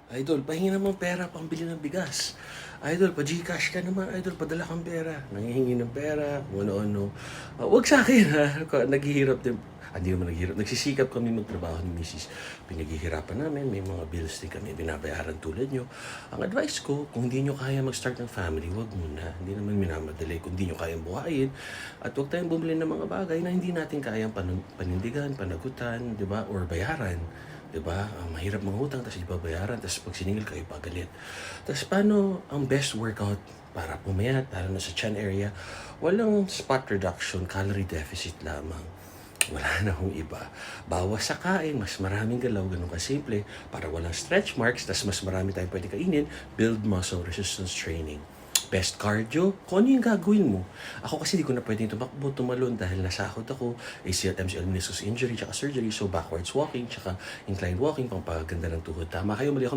Idol, pahingi naman pera pambili ng bigas. Idol, pa-Gcash ka naman. Idol, padala kang pera. Nangihingi ng pera, kung ano-ano. Wag sa akin ha. Naghihirap din. Hindi naman naghihirap. Nagsisikap kami magtrabaho ni Mrs. Pinaghihirapan namin. May mga bills din kami binabayaran tulad nyo. Ang advice ko, kung hindi nyo kaya mag-start ng family, wag muna. Hindi naman minamadali. Kung hindi nyo kayang buhayin. At wag tayong bumili ng mga bagay na hindi natin kayang panindigan, panagutan, di ba? Or bayaran. 'Di ba? Mahirap mangutang tapos ibabayaran tapos pag siningil kayo pagalit. Tapos paano ang best workout para pumayat, lalo na sa chan area? Walang spot reduction, calorie deficit lamang. Wala na hong iba. Bawas sa kain, mas maraming galaw, ganun kasimple, para walang stretch marks, tapos mas marami tayong pwede kainin, build muscle resistance training. Best cardio, kung ano yung gagawin mo. Ako kasi di ko na pwedeng tumakbo, tumalon dahil nasakot ako, ACL, MCL, meniscus injury, tsaka surgery, so backwards walking, tsaka inclined walking, pang paganda ng tuhod. Tama kayo, mali ako.